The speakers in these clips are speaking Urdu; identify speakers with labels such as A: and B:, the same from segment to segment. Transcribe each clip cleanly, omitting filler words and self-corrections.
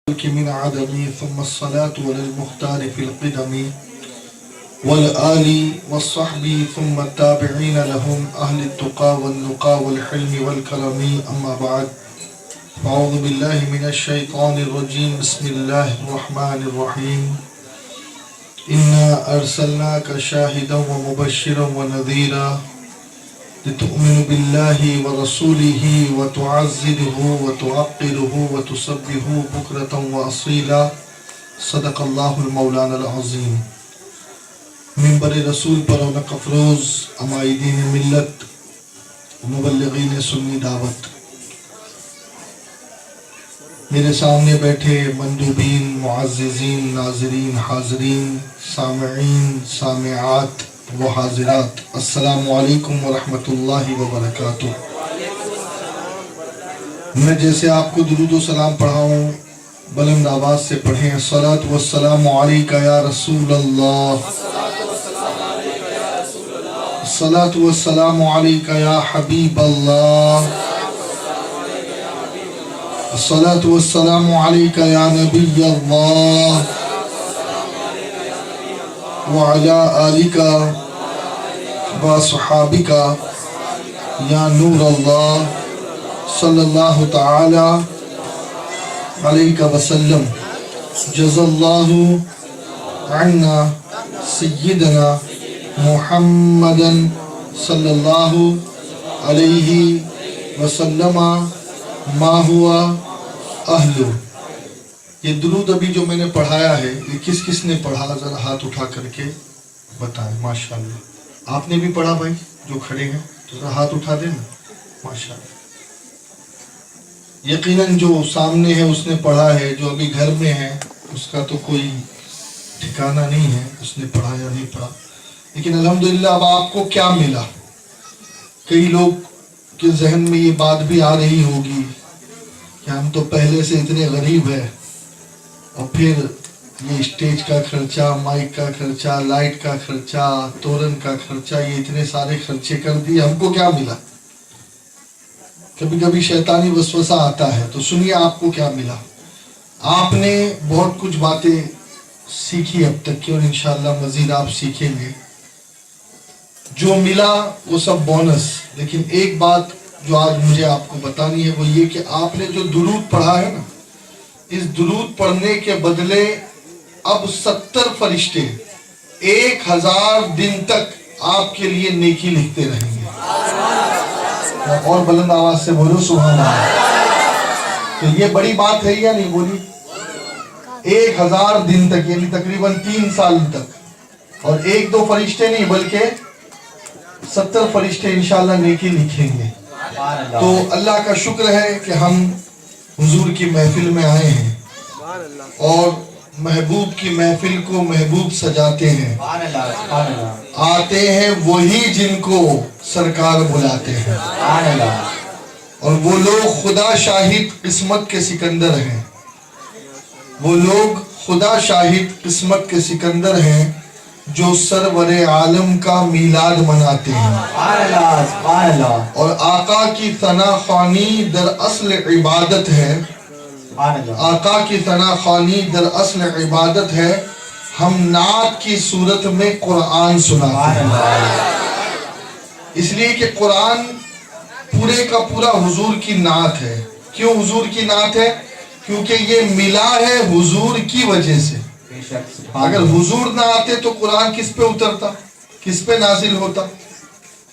A: من عدم ثم الصلاة وللمختار في القدم والآل والصحب ثم التابعين لهم أهل التقى والنقى والحلم والكرم أما بعد فأعوذ بالله من الشيطان الرجيم بسم الله الرحمن الرحيم إنا أرسلناك شاهدا ومبشرا ونذيرا لتؤمنوا بالله ورسوله وتعزره وتعقله وتسبحه بكرة وأصيلا صدق الله المولانا العظيم. منبر رسول پر رونق افروز عمائدین ملت مبلغین سنی دعوت، میرے سامنے بیٹھے مندوبین، معززین، ناظرین، حاضرین، سامعین، سامعات و حاضرات، السلام علیکم ورحمۃ اللہ وبرکاتہ۔ میں جیسے آپ کو درود و سلام پڑھاؤں بلند آواز سے پڑھیں۔ الصلاۃ والسلام علیک یا رسول اللہ، الصلاۃ والسلام علیک یا حبیب اللہ، الصلاۃ والسلام علیک یا نبی اللہ وعلی آلک و صحابک یا نور اللہ صلی اللہ تعالی علیہ وسلم۔ جزا اللہ عنا سیدنا محمد صلی اللہ علیہ وسلم ما ہوا اہلو۔ یہ درود ابھی جو میں نے پڑھایا ہے یہ کس کس نے پڑھا؟ ذرا ہاتھ اٹھا کر کے بتائیں۔ ماشاءاللہ آپ نے بھی پڑھا بھائی جو کھڑے ہیں تو ذرا ہاتھ اٹھا دیں نا، ماشاءاللہ۔ یقیناً جو سامنے ہے اس نے پڑھا ہے، جو ابھی گھر میں ہے اس کا تو کوئی ٹھکانہ نہیں ہے اس نے پڑھا یا نہیں پڑھا، لیکن الحمدللہ اب آپ کو کیا ملا؟ کئی لوگ کے ذہن میں یہ بات بھی آ رہی ہوگی کہ ہم تو پہلے سے اتنے غریب ہیں اور پھر یہ اسٹیج کا خرچہ، مائک کا خرچہ، لائٹ کا خرچہ، تورن کا خرچہ، یہ اتنے سارے خرچے کر دیے، ہم کو کیا ملا؟ کبھی کبھی شیطانی وسوسہ آتا ہے، تو سنیے آپ کو کیا ملا۔ آپ نے بہت کچھ باتیں سیکھی اب تک کی اور انشاءاللہ مزید آپ سیکھیں گے۔ جو ملا وہ سب بونس، لیکن ایک بات جو آج مجھے آپ کو بتانی ہے وہ یہ کہ آپ نے جو درود پڑھا ہے نا، اس درود پڑھنے کے بدلے اب 70 فرشتے 1000 دن تک آپ کے لیے نیکی لکھتے رہیں گے۔ اور بلند آواز سے بولو سبحان اللہ۔ تو یہ بڑی بات ہے یا نہیں بولی؟ 1000 دن تک یعنی تقریباً 3 سال تک، اور 1-2 فرشتے نہیں بلکہ 70 فرشتے انشاءاللہ نیکی لکھیں گے۔ تو اللہ کا شکر ہے کہ ہم حضور کی محفل میں آئے ہیں اور محبوب کی محفل کو محبوب سجاتے ہیں۔ آتے ہیں وہی جن کو سرکار بلاتے ہیں، اور وہ لوگ خدا شاہد قسمت کے سکندر ہیں، وہ لوگ خدا شاہد قسمت کے سکندر ہیں جو سرور عالم کا میلاد مناتے ہیں، اور آقا کی ثنا خوانی در اصل عبادت ہے، آقا کی ثنا خوانی در اصل عبادت ہے۔ ہم نعت کی صورت میں قرآن سناتے ہیں، اس لیے کہ قرآن پورے کا پورا حضور کی نعت ہے۔ کیوں حضور کی نعت ہے؟ کیونکہ یہ ملا ہے حضور کی وجہ سے۔ اگر حضور نہ آتے تو قرآن کس پہ اترتا، کس پہ نازل ہوتا،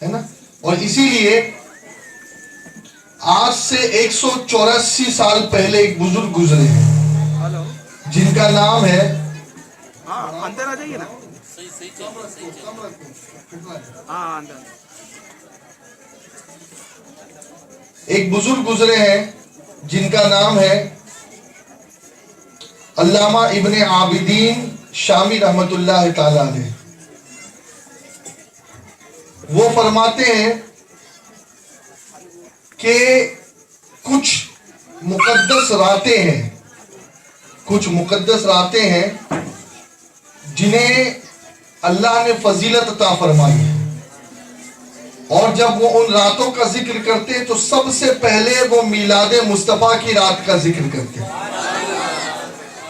A: ہے نا؟ اور اسی لیے آج سے 184 سال پہلے ایک بزرگ گزرے ہیں جن کا نام ہے،
B: اندر آ جائیے نا،
A: ایک بزرگ گزرے ہیں جن کا نام ہے علامہ ابن عابدین شامی رحمت اللہ تعالی علیہ۔ وہ فرماتے ہیں کہ کچھ مقدس راتیں ہیں، کچھ مقدس راتیں ہیں جنہیں اللہ نے فضیلت عطا فرمائی ہے، اور جب وہ ان راتوں کا ذکر کرتے تو سب سے پہلے وہ میلاد مصطفیٰ کی رات کا ذکر کرتے،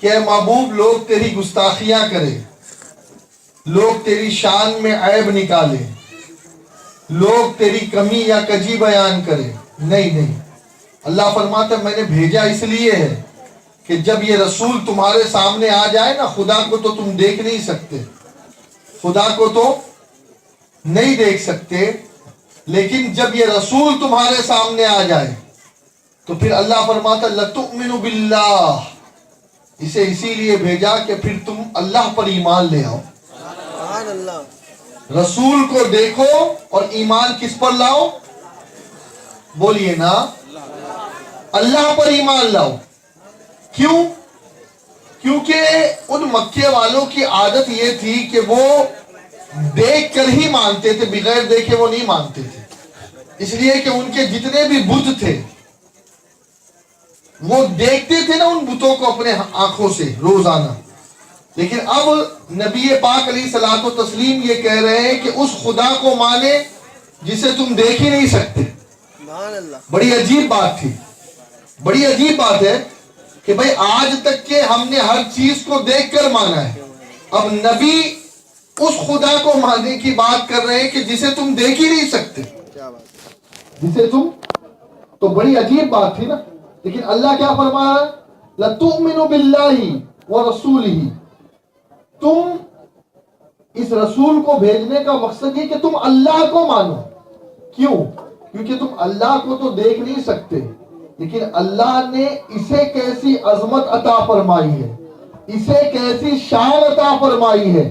A: کہ اے محبوب لوگ تیری گستاخیاں کریں، لوگ تیری شان میں عیب نکالیں، لوگ تیری کمی یا کجی بیان کریں. نہیں، اللہ فرماتا ہے میں نے بھیجا اس لیے ہے کہ جب یہ رسول تمہارے سامنے آ جائے نا، خدا کو تو تم دیکھ نہیں سکتے، خدا کو تو نہیں دیکھ سکتے، لیکن جب یہ رسول تمہارے سامنے آ جائے تو پھر اللہ فرماتا لَتُؤْمِنُ بِاللَّهِ، اسے اسی لیے بھیجا کہ پھر تم اللہ پر ایمان لے آؤ.
C: سبحان اللہ.
A: رسول کو دیکھو اور ایمان کس پر لاؤ؟ بولیے نا، اللہ پر ایمان لاؤ. کیوں؟ کیونکہ ان مکے والوں کی عادت یہ تھی کہ وہ دیکھ کر ہی مانتے تھے، بغیر دیکھے وہ نہیں مانتے تھے. اس لیے کہ ان کے جتنے بھی بت تھے وہ دیکھتے تھے نا ان بتوں کو اپنے آنکھوں سے روزانہ. لیکن اب نبی پاک علیہ الصلوۃ والتسلیم یہ کہہ رہے ہیں کہ اس خدا کو مانے جسے تم دیکھ ہی نہیں سکتے.
C: سبحان اللہ.
A: بڑی عجیب بات تھی، بڑی عجیب بات ہے کہ بھئی آج تک کہ ہم نے ہر چیز کو دیکھ کر مانا ہے، اب نبی اس خدا کو ماننے کی بات کر رہے ہیں کہ جسے تم دیکھ ہی نہیں سکتے،
C: کیا بات ہے.
A: جسے تم، تو بڑی عجیب بات تھی نا. لیکن اللہ کیا فرما رہا ہے؟ لَتُؤْمِنُ بِاللَّهِ وَرَسُولِهِ. تم اس رسول کو بھیجنے کا مقصد یہ کہ تم اللہ کو مانو. کیوں؟ کیونکہ تم اللہ کو تو دیکھ نہیں سکتے، لیکن اللہ نے اسے کیسی عظمت عطا فرمائی ہے، اسے کیسی شان عطا فرمائی ہے،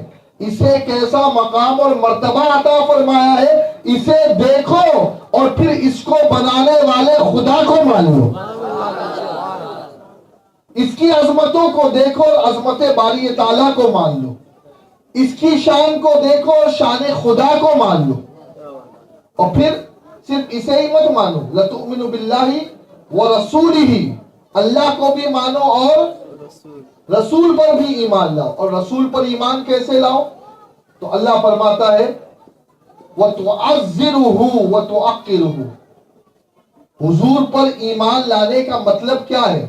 A: اسے کیسا مقام اور مرتبہ عطا فرمایا ہے، اسے دیکھو اور پھر اس کو بنانے والے خدا کو مانو. اس کی عظمتوں کو دیکھو اور عظمت باری تعالیٰ کو مان لو. اس کی شان کو دیکھو اور شان خدا کو مان لو. اور پھر صرف اسے ہی مت مانو، لَتُؤْمِنُ بِاللَّهِ وَرَسُولِهِ، اللہ کو بھی مانو اور رسول پر بھی ایمان لاؤ. اور رسول پر ایمان کیسے لاؤ؟ تو اللہ فرماتا ہے وَتُعَزِّرُهُ وَتُعَقِّرُهُ. حضور پر ایمان لانے کا مطلب کیا ہے؟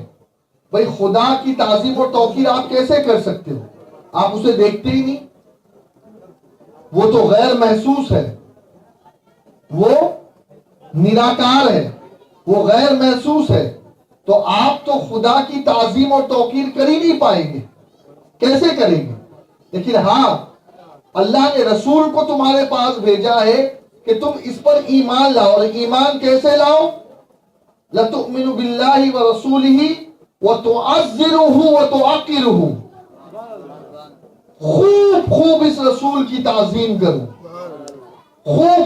A: بھئی خدا کی تعظیم اور توقیر آپ کیسے کر سکتے ہو؟ آپ اسے دیکھتے ہی نہیں، وہ تو غیر محسوس ہے، وہ نراکار ہے، وہ غیر محسوس ہے. تو آپ تو خدا کی تعظیم اور توقیر کر ہی نہیں پائیں گے، کیسے کریں گے؟ لیکن ہاں اللہ نے رسول کو تمہارے پاس بھیجا ہے کہ تم اس پر ایمان لاؤ. اور ایمان کیسے لاؤ؟ لَتُؤْمِنُ بِاللَّهِ وَرَسُولِهِ وَتُعَزِّرُهُ وَتُعَقِّرُهُ. خوب اس رسول کی تعظیم کرو،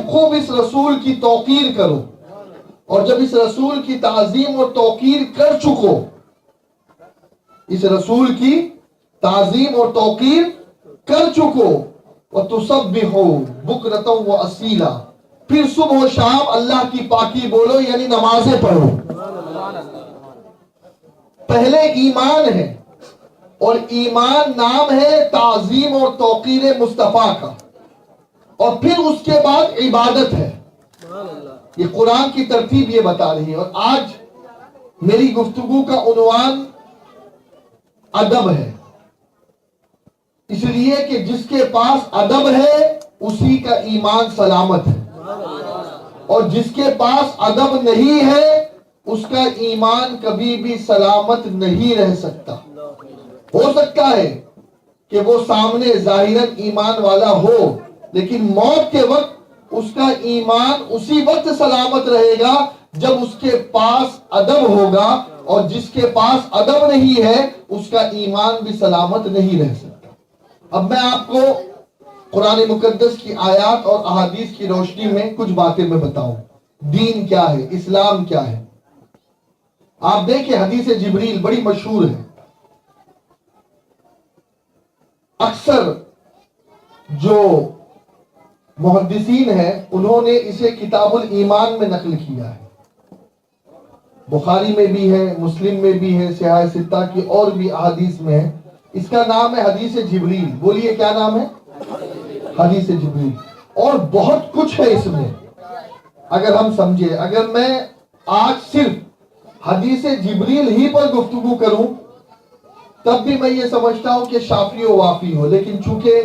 A: خوب اس رسول کی توقیر کرو. اور جب اس رسول کی تعظیم اور توقیر کر چکو، اس رسول کی تعظیم اور توقیر کر چکو، وَتُسَبِّحُوا بُكْرَةً وَأَصِيلًا، پھر صبح و شام اللہ کی پاکی بولو، یعنی نمازیں پڑھو. پہلے ایمان ہے، اور ایمان نام ہے تعظیم اور توقیر مصطفیٰ کا، اور پھر اس کے بعد عبادت ہے. یہ قرآن کی ترتیب یہ بتا رہی ہے. اور آج میری گفتگو کا عنوان ادب ہے، اس لیے کہ جس کے پاس ادب ہے اسی کا ایمان سلامت ہے، اور جس کے پاس ادب نہیں ہے اس کا ایمان کبھی بھی سلامت نہیں رہ سکتا. ہو سکتا ہے کہ وہ سامنے ظاہراً ایمان والا ہو، لیکن موت کے وقت اس کا ایمان اسی وقت سلامت رہے گا جب اس کے پاس ادب ہوگا، اور جس کے پاس ادب نہیں ہے اس کا ایمان بھی سلامت نہیں رہ سکتا. اب میں آپ کو قرآن مقدس کی آیات اور احادیث کی روشنی میں کچھ باتیں میں بتاؤں. دین کیا ہے، اسلام کیا ہے. آپ دیکھیں حدیث جبریل بڑی مشہور ہے، اکثر جو محدثین ہیں انہوں نے اسے کتاب الایمان میں نقل کیا ہے. بخاری میں بھی ہے، مسلم میں بھی ہے، صحاح ستہ کی اور بھی احادیث میں ہے. اس کا نام ہے حدیث جبریل. بولیے کیا نام ہے؟ حدیث جبریل. اور بہت کچھ ہے اس میں اگر ہم سمجھے. اگر میں آج صرف حدیث جبریل ہی پر گفتگو کروں تب بھی میں یہ سمجھتا ہوں کہ شافی و وافی ہو، لیکن چونکہ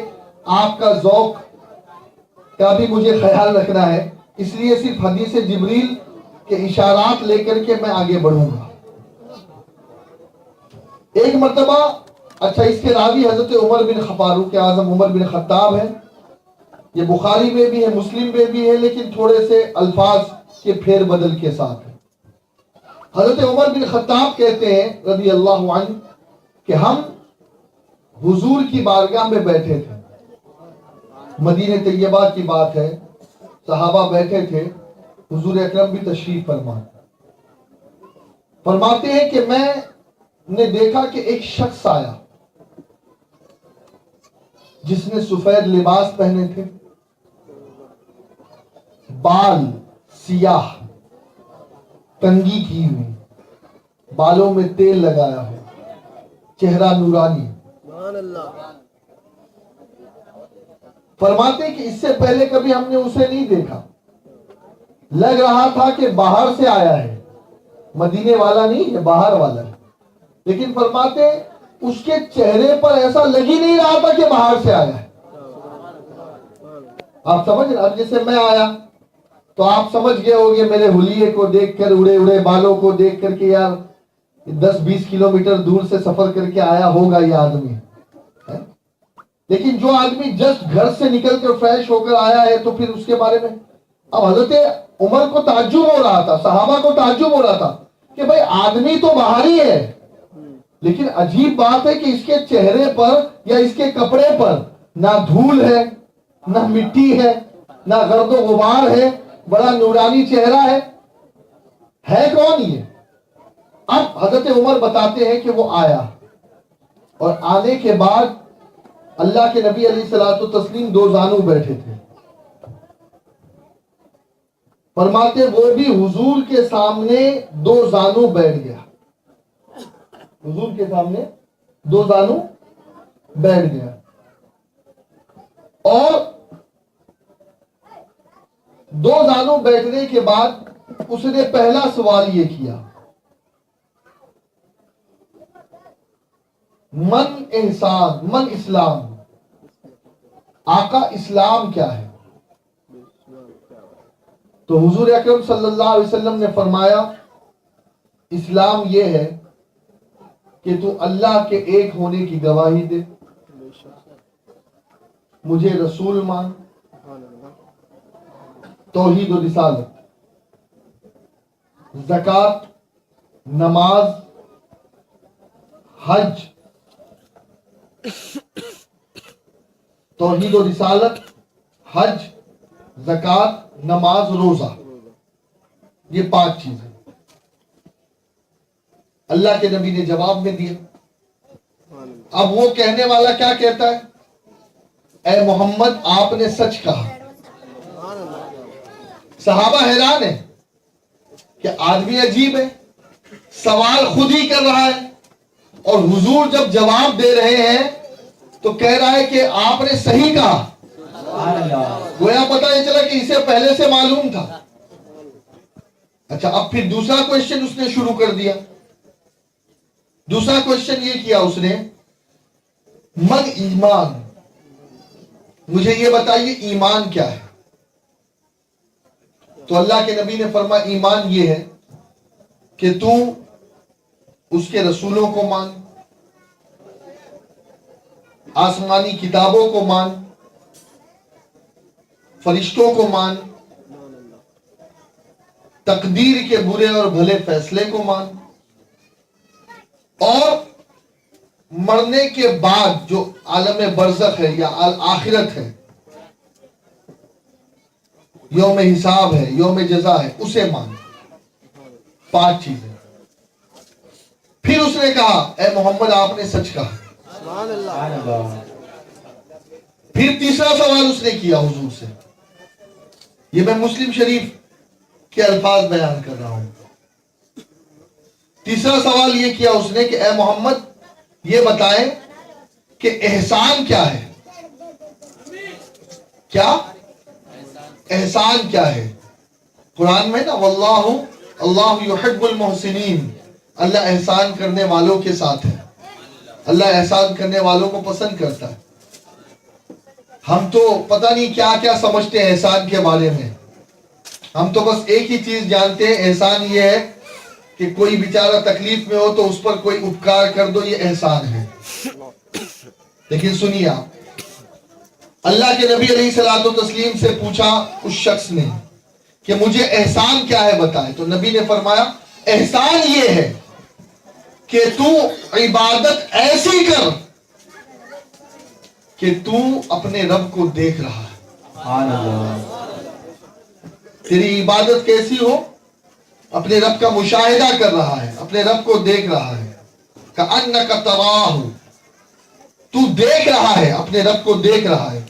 A: آپ کا ذوق کا بھی مجھے خیال رکھنا ہے، اس لیے صرف حدیث جبریل کے اشارات لے کر کے میں آگے بڑھوں گا۔ ایک مرتبہ، اچھا اس کے راوی حضرت عمر بن فاروق اعظم عمر بن خطاب ہے، یہ بخاری میں بھی ہے مسلم میں بھی ہے، لیکن تھوڑے سے الفاظ کے پھیر بدل کے ساتھ ہے۔ حضرت عمر بن خطاب کہتے ہیں رضی اللہ عنہ کہ ہم حضور کی بارگاہ میں بیٹھے تھے، مدینہ طیبہ کی بات ہے، صحابہ بیٹھے تھے، حضور اکرم بھی تشریف فرما، فرماتے ہیں کہ میں نے دیکھا کہ ایک شخص آیا جس نے سفید لباس پہنے تھے، بال سیاہ، کنگھی کی ہوئی، بالوں میں تیل لگایا ہو، چہرہ نورانی۔
C: سبحان اللہ۔
A: فرماتے ہیں کہ اس سے پہلے کبھی ہم نے اسے نہیں دیکھا، لگ رہا تھا کہ باہر سے آیا ہے، مدینے والا نہیں ہے، باہر والا ہے، لیکن فرماتے ہیں اس کے چہرے پر ایسا لگ ہی نہیں رہا تھا کہ باہر سے آیا ہے۔ آپ سمجھ رہے؟ اب جیسے میں آیا تو آپ سمجھ گئے ہوگے میرے حلیے کو دیکھ کر، اڑے اڑے بالوں کو دیکھ کر کہ یار 10-20 کلومیٹر دور سے سفر کر کے آیا ہوگا یہ آدمی، لیکن جو آدمی جسٹ گھر سے نکل کر فریش ہو کر آیا ہے تو پھر اس کے بارے میں اب حضرت عمر کو تعجب ہو رہا تھا، صحابہ کو تعجب ہو رہا تھا کہ بھئی آدمی تو باہر ہی ہے، لیکن عجیب بات ہے کہ اس کے چہرے پر یا اس کے کپڑے پر نہ دھول ہے، نہ مٹی ہے، نہ گرد و غبار ہے، بڑا نورانی چہرہ ہے کون یہ؟ اب حضرت عمر بتاتے ہیں کہ وہ آیا، اور آنے کے بعد اللہ کے نبی علیہ الصلوۃ والتسلیم دو زانو بیٹھے تھے، فرماتے وہ بھی حضور کے سامنے دو زانو بیٹھ گیا، حضور کے سامنے دو زانو بیٹھ گیا، اور دو زانو بیٹھنے کے بعد اس نے پہلا سوال یہ کیا، من احسان من اسلام، آقا اسلام کیا ہے؟ تو حضور اکرم صلی اللہ علیہ وسلم نے فرمایا اسلام یہ ہے کہ تو اللہ کے ایک ہونے کی گواہی دے، مجھے رسول مان، توحید و رسالت، زکوٰۃ، نماز، حج، توحید و رسالت، حج، زکوٰۃ، نماز، روزہ، یہ 5 چیزیں اللہ کے نبی نے جواب میں دیا۔ اب وہ کہنے والا کیا کہتا ہے؟ اے محمد آپ نے سچ کہا۔ صحابہ حیران ہیں کہ آدمی عجیب ہے، سوال خود ہی کر رہا ہے، اور حضور جب جواب دے رہے ہیں تو کہہ رہا ہے کہ آپ نے صحیح کہا۔ گویا پتہ یہ چلا کہ اسے پہلے سے معلوم تھا۔ اچھا اب پھر دوسرا کوشچن اس نے شروع کر دیا۔ دوسرا کوشچن یہ کیا اس نے، من ایمان، مجھے یہ بتائیے ایمان کیا ہے؟ تو اللہ کے نبی نے فرمایا ایمان یہ ہے کہ تو اس کے رسولوں کو مان، آسمانی کتابوں کو مان، فرشتوں کو مان، تقدیر کے برے اور بھلے فیصلے کو مان، اور مرنے کے بعد جو عالم برزخ ہے یا آخرت ہے، یوم حساب ہے، یوم جزا ہے، اسے مان۔ 5 چیزیں۔ پھر اس نے کہا اے محمد آپ نے سچ کہا۔
C: سبحان اللہ۔
A: پھر تیسرا سوال اس نے کیا حضور سے، یہ میں مسلم شریف کے الفاظ بیان کر رہا ہوں۔ تیسرا سوال یہ کیا اس نے کہ اے محمد یہ بتائیں کہ احسان کیا ہے؟ کیا احسان کیا ہے؟ قرآن میں نا واللہ اللہ یحب المحسنین، اللہ احسان کرنے والوں کے ساتھ ہے۔ اللہ احسان کرنے والوں کو پسند کرتا ہے. ہم تو پتہ نہیں کیا کیا سمجھتے ہیں احسان کے بارے میں. ہم تو بس ایک ہی چیز جانتے ہیں, احسان یہ ہے کہ کوئی بیچارہ تکلیف میں ہو تو اس پر کوئی اپکار کر دو, یہ احسان ہے. لیکن سنیے آپ, اللہ کے نبی علیہ الصلوۃ والتسلیم سے پوچھا اس شخص نے کہ مجھے احسان کیا ہے بتائے, تو نبی نے فرمایا احسان یہ ہے کہ تو عبادت ایسی کر کہ تو اپنے رب کو دیکھ رہا ہے.
D: سبحان اللہ.
A: تیری عبادت کیسی ہو, اپنے رب کا مشاہدہ کر رہا ہے, اپنے رب کو دیکھ رہا ہے. کأنک تراہ, تو دیکھ رہا ہے, اپنے رب کو دیکھ رہا ہے.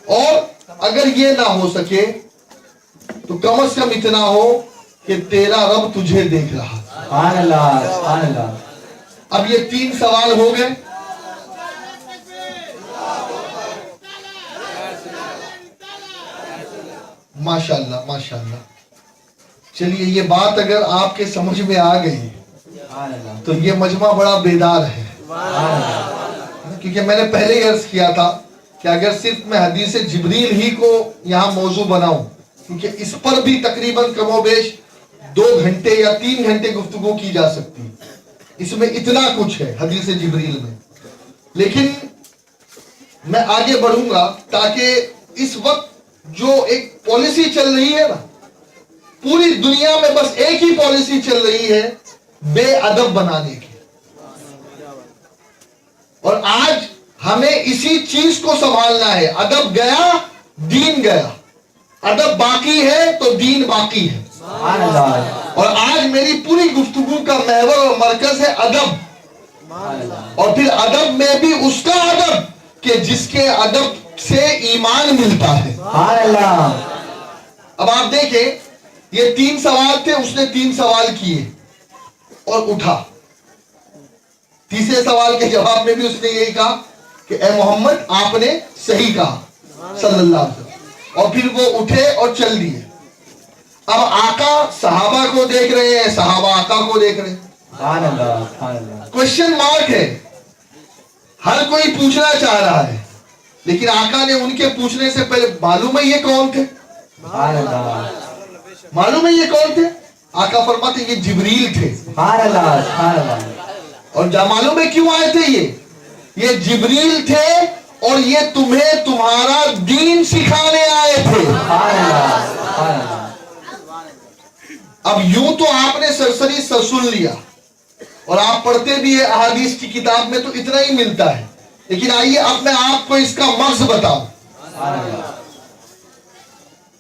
A: اور اگر یہ نہ ہو سکے تو کم از کم اتنا ہو کہ تیرا رب تجھے دیکھ رہا ہے.
D: سبحان اللہ. سبحان اللہ.
A: اب یہ 3 سوال ہو گئے. ماشاءاللہ ماشاءاللہ. چلیے یہ بات اگر آپ کے سمجھ میں آ گئی
D: سبحان اللہ.
A: تو یہ مجمع بڑا بیدار ہے.
D: سبحان اللہ.
A: کیونکہ میں نے پہلے ہی عرض کیا تھا کہ اگر صرف میں حدیث جبریل ہی کو یہاں موضوع بناؤں, کیونکہ اس پر بھی تقریباً کم و بیش 2 گھنٹے یا 3 گھنٹے گفتگو کی جا سکتی, اس میں اتنا کچھ ہے حدیث جبریل میں. لیکن میں آگے بڑھوں گا تاکہ اس وقت جو ایک پالیسی چل رہی ہے نا, پوری دنیا میں بس ایک ہی پالیسی چل رہی ہے بے ادب بنانے کی. اور آج ہمیں اسی چیز کو سنبھالنا ہے. ادب گیا دین گیا, ادب باقی ہے تو دین باقی ہے.
D: سبحان اللہ.
A: اور آج میری پوری گفتگو کا محور اور مرکز ہے ادب. اور پھر ادب میں بھی اس کا ادب کہ جس کے ادب سے ایمان ملتا ہے.
D: سبحان اللہ.
A: اب آپ دیکھیں, یہ 3 سوال تھے, اس نے 3 سوال کیے اور اٹھا. تیسرے سوال کے جواب میں بھی اس نے یہی کہا کہ اے محمد آپ نے صحیح کہا صلی اللہ علیہ وسلم, اور پھر وہ اٹھے اور چل دیے. اب آقا صحابہ کو دیکھ رہے ہیں, صحابہ آقا کو دیکھ رہے ہیں.
D: سبحان اللہ. سبحان اللہ.
A: کوشچن مارک ہے, ہر کوئی پوچھنا چاہ رہا ہے, لیکن آقا نے ان کے پوچھنے سے پہلے معلوم ہے یہ کون تھے,
D: سبحان اللہ.
A: معلوم ہے یہ کون تھے. آقا فرماتے یہ جبریل تھے.
D: سبحان اللہ. سبحان اللہ.
A: اور جا معلوم ہے کیوں آئے تھے, یہ جبریل تھے اور یہ تمہیں تمہارا دین سکھانے آئے تھے.
D: سبحان اللہ. سبحان اللہ.
A: اب یوں تو آپ نے سرسری سر سن لیا اور آپ پڑھتے بھی ہیں احادیث کی کتاب میں تو اتنا ہی ملتا ہے, لیکن آئیے اب میں آپ کو اس کا مغز بتاؤں.
D: سبحان اللہ.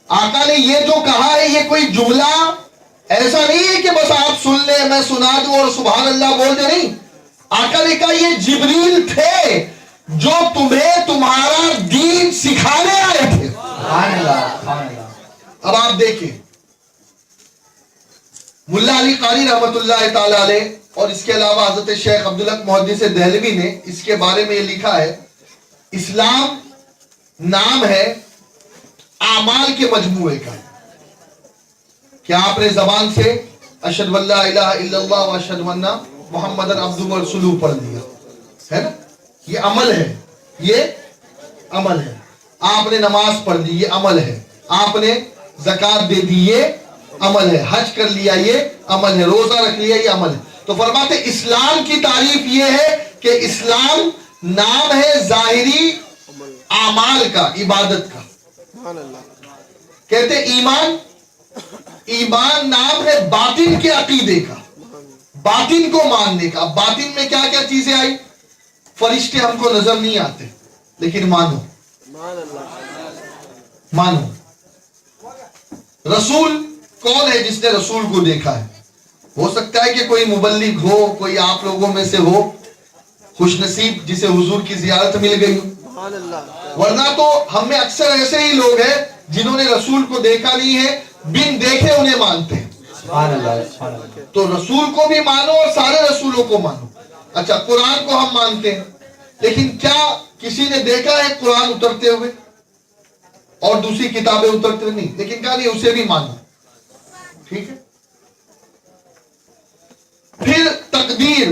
A: آقا نے یہ جو کہا ہے یہ کوئی جملہ ایسا نہیں ہے کہ بس آپ سن لیں, میں سنا دوں اور سبحان اللہ بول دیں, نہیں. آقا نے کہا یہ جبریل تھے جو تمہیں تمہارا دین سکھانے آئے تھے.
D: سبحان اللہ. سبحان اللہ.
A: اب آپ دیکھیں, ملا علی قاری رحمت اللہ تعالی علیہ اور اس کے علاوہ حضرت شیخ عبدالحق محدث دہلوی نے اس کے بارے میں یہ لکھا ہے, اسلام نام ہے اعمال کے مجموعے کا. کہ آپ نے زبان سے اشہد ان لا الہ الا اللہ و اشہد ان محمد عبدہ و رسولہ پڑھ لیا ہے نا, یہ عمل ہے, یہ عمل ہے. آپ نے نماز پڑھ لی, یہ عمل ہے. آپ نے زکوٰۃ دے دی, یہ عمل ہے. حج کر لیا, یہ عمل ہے. روزہ رکھ لیا, یہ عمل ہے. تو فرماتے اسلام کی تعریف یہ ہے کہ اسلام نام ہے ظاہری اعمال کا, عبادت کا. کہتے ایمان, ایمان نام ہے باطن کے عقیدے کا, باطن کو ماننے کا. باطن میں کیا کیا چیزیں آئی, فرشتے ہم کو نظر نہیں آتے لیکن مانو, مانو. رسول کون ہے جس نے رسول کو دیکھا ہے؟ ہو سکتا ہے کہ کوئی مبلغ ہو, کوئی آپ لوگوں میں سے ہو خوش نصیب جسے حضور کی زیارت مل گئی ہو, ورنہ تو ہم میں اکثر ایسے ہی لوگ ہیں جنہوں نے رسول کو دیکھا نہیں ہے, بن دیکھے انہیں مانتے ہیں.
D: سبحان اللہ. سبحان اللہ.
A: تو رسول کو بھی مانو اور سارے رسولوں کو مانو. اچھا قرآن کو ہم مانتے ہیں, لیکن کیا کسی نے دیکھا ہے قرآن اترتے ہوئے اور دوسری کتابیں اترتے ہوئے؟ نہیں, لیکن کہا نہیں اسے بھی مانو. ٹھیک ہے. پھر تقدیر,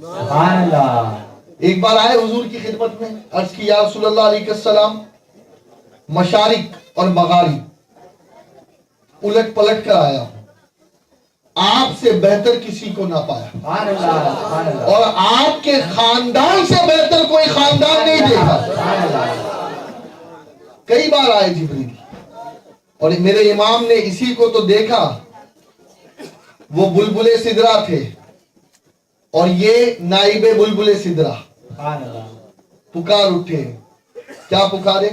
D: سبحان اللہ.
A: ایک بار آئے حضور کی خدمت میں, عرض کی یا رسول اللہ علیہ السلام, مشارق اور مغارب الٹ پلٹ کر آیا ہوں, آپ سے بہتر کسی کو نہ پایا,
D: سبحان اللہ. سبحان اللہ.
A: اور آپ کے خاندان سے بہتر کوئی خاندان نہیں دیکھا.
D: سبحان اللہ.
A: کئی بار آئے جبریل, اور میرے امام نے اسی کو تو دیکھا. وہ بلبل سدرا تھے اور یہ نائب بلبل سدرا.
D: سبحان اللہ.
A: پکار اٹھے, کیا پکارے؟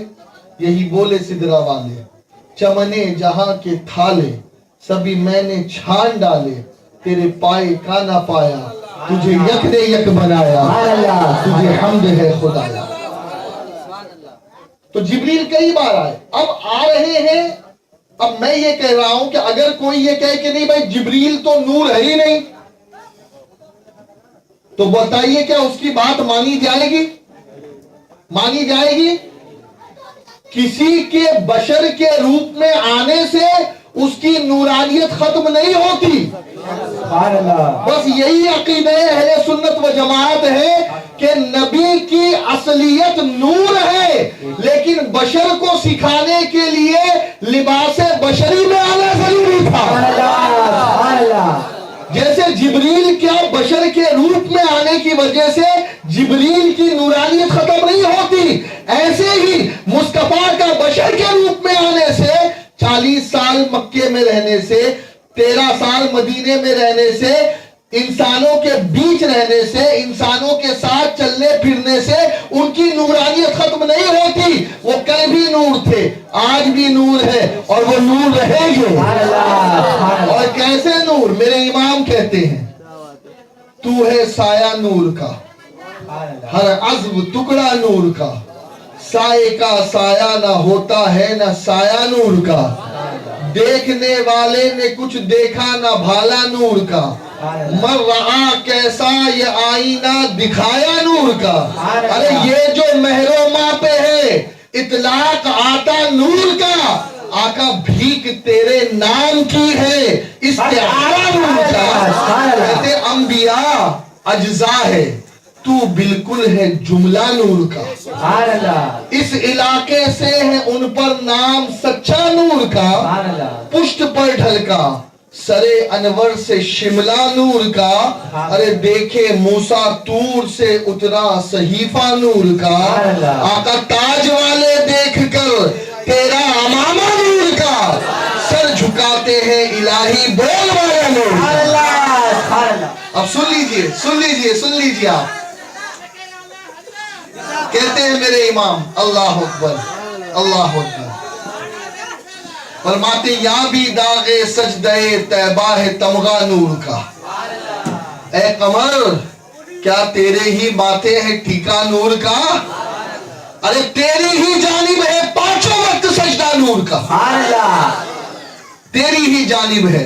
A: یہی بولے سدرا والے, چمنے جہاں کے تھالے سبھی میں نے چھان ڈالے, تیرے پائے کا نہ پایا, تجھے یک نے یک بنایا, تجھے حمد ہے خدایا. تو جبریل کئی بار آئے. اب آ رہے ہیں, اب میں یہ کہہ رہا ہوں کہ اگر کوئی یہ کہے کہ نہیں بھائی جبریل تو نور ہے ہی نہیں, تو بتائیے کیا اس کی بات مانی جائے گی؟ مانی جائے گی؟ کسی کے بشر کے روپ میں آنے سے اس کی نورانیت ختم نہیں ہوتی.
D: سبحان اللہ.
A: بس یہی عقیدہ اہل سنت و جماعت ہے کہ نبی کی اصلیت نور ہے, لیکن بشر کو سکھانے کے لیے لباس بشری میں آنا ضروری تھا.
D: سبحان اللہ.
A: جیسے جبریل کیا بشر کے روپ میں آنے کی وجہ سے جبریل کی نورانیت ختم نہیں ہوتی, ایسے ہی مصطفیٰ کا بشر کے روپ میں آنے سے 40 سال مکے میں رہنے سے, 13 سال مدینے میں رہنے سے, انسانوں کے بیچ رہنے سے, انسانوں کے ساتھ چلنے پھرنے سے ان کی نورانیت ختم نہیں ہوتی. وہ کل بھی نور تھے, آج بھی نور ہے, اور وہ نور رہیں گے. اور کیسے نور؟ میرے امام کہتے ہیں تو ہے سایہ نور کا, ہر عضو ٹکڑا نور کا, سائے کا سایہ نہ ہوتا ہے نہ سایہ نور کا, دیکھنے والے نے کچھ دیکھا نہ بھالا نور کا, مر رہا کیسا یہ آئینہ دکھایا نور کا. ارے یہ جو مہروما پہ ہے اطلاق آتا نور کا, آقا بھیک تیرے نام کی ہے استعارہ نور کا. کہتے انبیاء اجزا ہے, تو بالکل ہے جملہ نور کا.
D: سبحان اللہ.
A: اس علاقے سے ہے ان پر نام سچا نور کا,
D: سبحان اللہ.
A: پشت پر ڈھلکا سرے انور سے شملہ نور کا. ارے دیکھے موسیٰ طور سے اترا صحیفہ نور کا, آقا تاج والے دیکھ کر تیرا امامہ نور کا, سر جھکاتے ہیں الہی بول والا نور کا. اب سن لیجئے, سن لیجئے, سن لیجئے. آپ کہتے ہیں میرے امام اللہ اکبر, اللہ اکبر, فرماتے یا بھی داغ سجدہ طیبہ ہے تمغہ نور کا. اے قمر کیا تیرے ہی باتیں ہیں ٹھیکا نور کا, ارے تیری ہی جانب ہے پانچوں وقت سجدہ نور کا. تیری ہی جانب ہے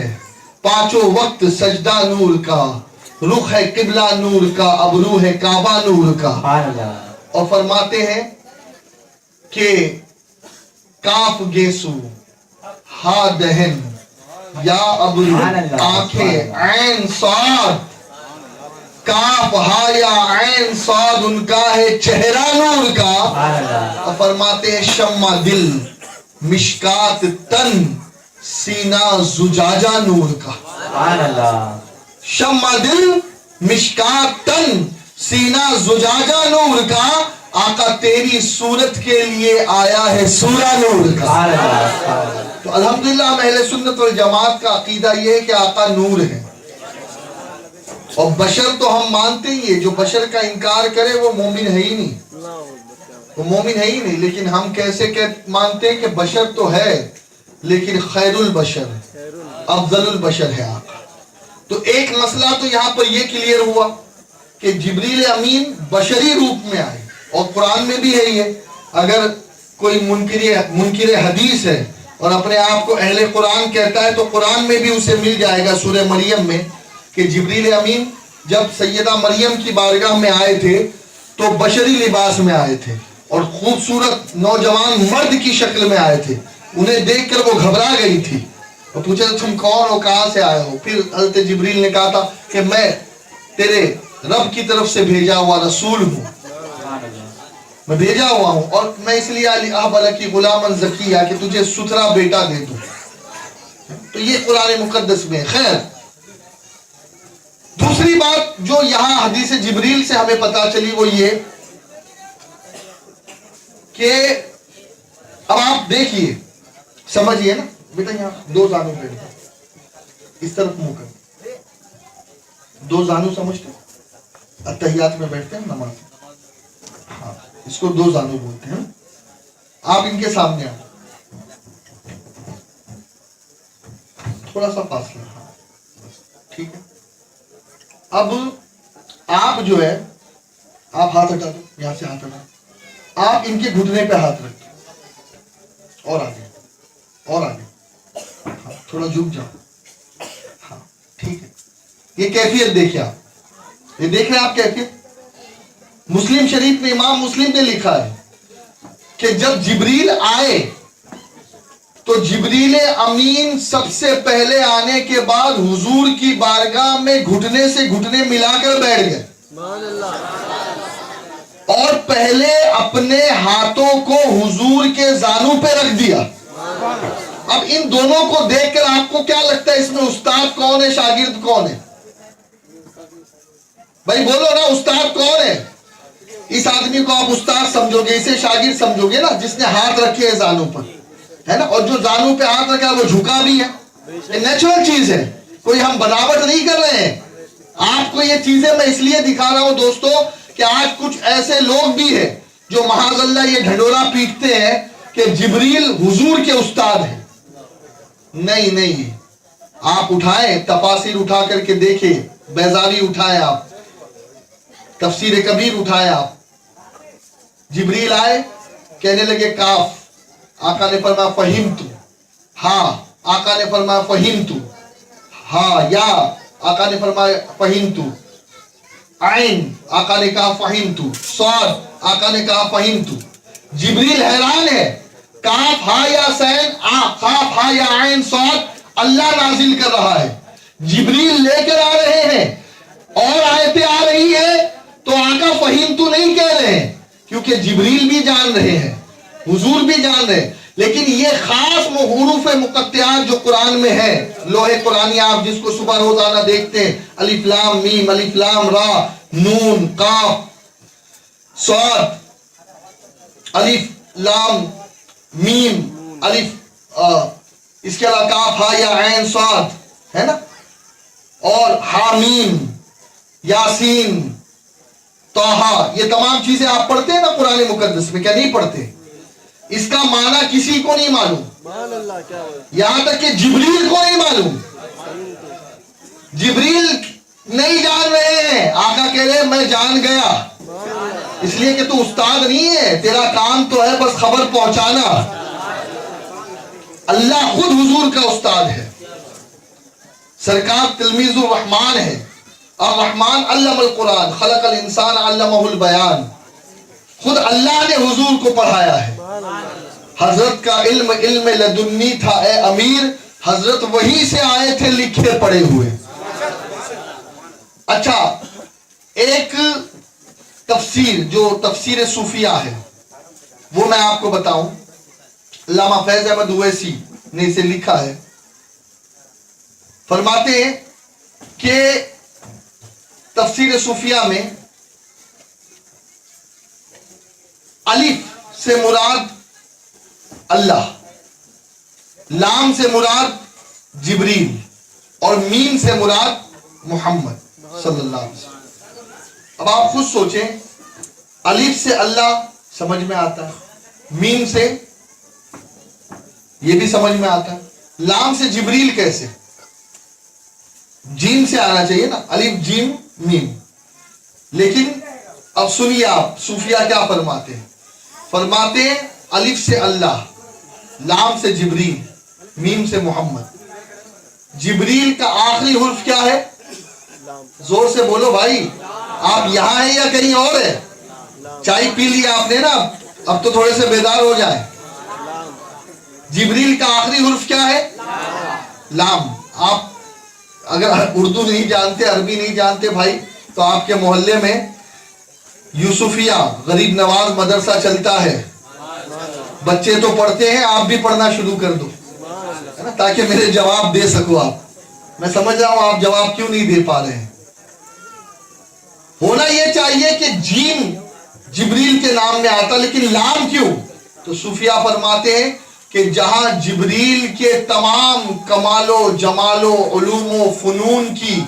A: پانچوں وقت سجدہ نور کا, رخ ہے قبلہ نور کا, ابرو ہے کعبہ نور کا. اور فرماتے ہیں کہ کاف گیسو ہا دہن یا ابرو آنکھیں عین صاد, کاف ہا یا عین صاد ان کا ہے چہرہ نور کا. اور فرماتے ہیں شمع دل مشکات تن سینہ زجاجہ نور کا. شمع دل مشکات تن سینہ زجاجہ نور کا, آقا تیری صورت کے لیے آیا ہے سورہ نور کا. تو الحمدللہ ہم اہل سنت والجماعت کا عقیدہ یہ ہے کہ آقا نور ہے, اور بشر تو ہم مانتے ہی ہے, جو بشر کا انکار کرے وہ مومن ہے ہی نہیں, وہ مومن ہے ہی نہیں. لیکن ہم کیسے مانتے ہیں کہ بشر تو ہے لیکن خیر البشر افضل البشر ہے آقا. تو ایک مسئلہ تو یہاں پر یہ کلیئر ہوا کہ جبریل امین بشری روپ میں آئے, اور قرآن میں بھی ہے یہ. اگر کوئی منکر حدیث ہے اور اپنے آپ کو اہل قرآن کہتا ہے تو قرآن میں بھی اسے مل جائے گا سورہ مریم میں کہ جبریل امین جب سیدہ مریم کی بارگاہ میں آئے تھے تو بشری لباس میں آئے تھے, اور خوبصورت نوجوان مرد کی شکل میں آئے تھے. انہیں دیکھ کر وہ گھبرا گئی تھی, اور پوچھا تم کون ہو, کہاں سے آئے ہو؟ پھر حضرت جبریل نے کہا تھا کہ میں تیرے رب کی طرف سے بھیجا ہوا رسول ہوں, میں بھیجا ہوا ہوں, اور میں اس لیے اہب لکی غلاما زکیہ کہ تجھے ستھرا بیٹا دے دوں. تو یہ قرآن مقدس میں. خیر, دوسری بات جو یہاں حدیث جبریل سے ہمیں پتا چلی وہ یہ کہ اب آپ دیکھیے, سمجھیے نا بیٹا, یہاں دو زانو پہ اس طرف منہ کر, دو زانو سمجھتے اتحیات میں بیٹھتے ہیں نماز, ہاں اس کو دو زانو بولتے ہیں. آپ ان کے سامنے آئے, تھوڑا سا فاصلہ, ٹھیک ہے. اب آپ جو ہے آپ ہاتھ ہٹا دو, یہاں سے ہاتھ ہٹا, آپ ان کے گھٹنے پہ ہاتھ رکھ دو, اور آگے اور آگے, ہاں تھوڑا جھک جاؤ, ہاں ٹھیک ہے. یہ کیفیت دیکھیں آپ, یہ دیکھ رہے ہیں آپ کیفیت. مسلم شریف میں امام مسلم نے لکھا ہے کہ جب جبریل آئے تو جبریل امین سب سے پہلے آنے کے بعد حضور کی بارگاہ میں گھٹنے سے گھٹنے ملا کر بیٹھ گئے, اور پہلے اپنے ہاتھوں کو حضور کے زانوں پہ رکھ دیا. اب ان دونوں کو دیکھ کر آپ کو کیا لگتا ہے اس میں استاد کون ہے, شاگرد کون ہے؟ بھائی بولو نا, استاد کون ہے؟ اس آدمی کو آپ استاد سمجھو گے, اسے شاگرد سمجھو گے نا, جس نے ہاتھ رکھے ہیں زانوں پر, ہے نا, اور جو زانوں پہ ہاتھ رکھا وہ جھکا بھی ہے. یہ نیچرل چیز ہے, کوئی ہم بناوٹ نہیں کر رہے ہیں. آپ کو یہ چیزیں میں اس لیے دکھا رہا ہوں دوستو کہ آج کچھ ایسے لوگ بھی ہیں جو معاذ اللہ یہ ڈھنڈورا پیٹتے ہیں کہ جبریل حضور کے استاد ہیں. نہیں نہیں, آپ اٹھائیں تفاسیر اٹھا کر کے دیکھیں, بیضاوی اٹھائیں آپ, تفسیر کبیر اٹھائیں آپ. جبریل آئے, کہنے لگے کاف, آقا نے فرمایا فہمت, ہاں آقا نے فرمایا فہمت, ہاں یا آقا نے فرمایا فہمت, عین آقا نے کہا فہمت, صاد آقا نے کہا فہمت. جبریل حیران ہے, کاف ہا یا سین, کاف ہا یا عین صاد, اللہ نازل کر رہا ہے, جبریل لے کر آ رہے ہیں, اور آیتیں آ رہی ہے تو آقا فہمت نہیں کہہ رہے ہیں, کیونکہ جبریل بھی جان رہے ہیں, حضور بھی جان رہے ہیں. لیکن یہ خاص حروف مقطعات جو قرآن میں ہے, لوح قرآنی آپ جس کو صبح روزانہ دیکھتے ہیں, الف لام میم, الف لام را, نون قاف صاد, الف لام میم الف, اس کے علاوہ کاف ہا یا عین صاد, ہے نا, اور حامیم, یاسین, طٰہٰ, یہ تمام چیزیں آپ پڑھتے ہیں نا قرآن مقدس میں, کیا نہیں پڑھتے؟ اس کا معنی کسی کو نہیں معلوم, یہاں تک کہ جبریل کو نہیں معلوم. جبریل نہیں جان رہے ہیں, آقا کہہ رہے میں جان گیا, اس لیے کہ تو استاد نہیں ہے, تیرا کام تو ہے بس خبر پہنچانا. اللہ خود حضور کا استاد ہے, سرکار تلمیذ الرحمان ہے. الرحمن علم القرآن, خلق الانسان علمہ البیان, خود اللہ نے حضور کو پڑھایا ہے. حضرت کا علم علم لدنی تھا اے امیر, حضرت وہیں سے آئے تھے لکھے پڑے ہوئے. اچھا, ایک تفسیر جو تفسیر صوفیہ ہے وہ میں آپ کو بتاؤں, علامہ فیض احمد اویسی نے اسے لکھا ہے. فرماتے ہیں کہ تفسیر صوفیہ میں الف سے مراد اللہ, لام سے مراد جبریل, اور میم سے مراد محمد صلی اللہ علیہ وسلم. اب آپ خود سوچیں, الف سے اللہ سمجھ میں آتا ہے, میم سے یہ بھی سمجھ میں آتا ہے, لام سے جبریل کیسے؟ جیم سے آنا چاہیے نا, الف جیم میم. لیکن اب سنیے آپ صوفیہ کیا فرماتے ہیں. فرماتے ہیں الف سے اللہ, لام سے جبریل, میم سے محمد. جبریل کا آخری حرف کیا ہے؟ زور سے بولو بھائی, آپ یہاں ہیں یا کہیں اور ہے؟ چائے پی لی آپ نے نا, اب تو تھوڑے سے بیدار ہو جائیں. جبریل کا آخری حرف کیا ہے؟ لام. آپ اگر اردو نہیں جانتے, عربی نہیں جانتے بھائی, تو آپ کے محلے میں یوسفیہ غریب نواز مدرسہ چلتا ہے, بچے تو پڑھتے ہیں, آپ بھی پڑھنا شروع کر دو ہے نا, تاکہ میرے جواب دے سکو آپ. میں سمجھ رہا ہوں آپ جواب کیوں نہیں دے پا رہے ہیں. ہونا یہ چاہیے کہ جیم جبریل کے نام میں آتا, لیکن لام کیوں؟ تو صوفیہ فرماتے ہیں کہ جہاں جبریل کے تمام کمال و جمال و علوم و فنون کی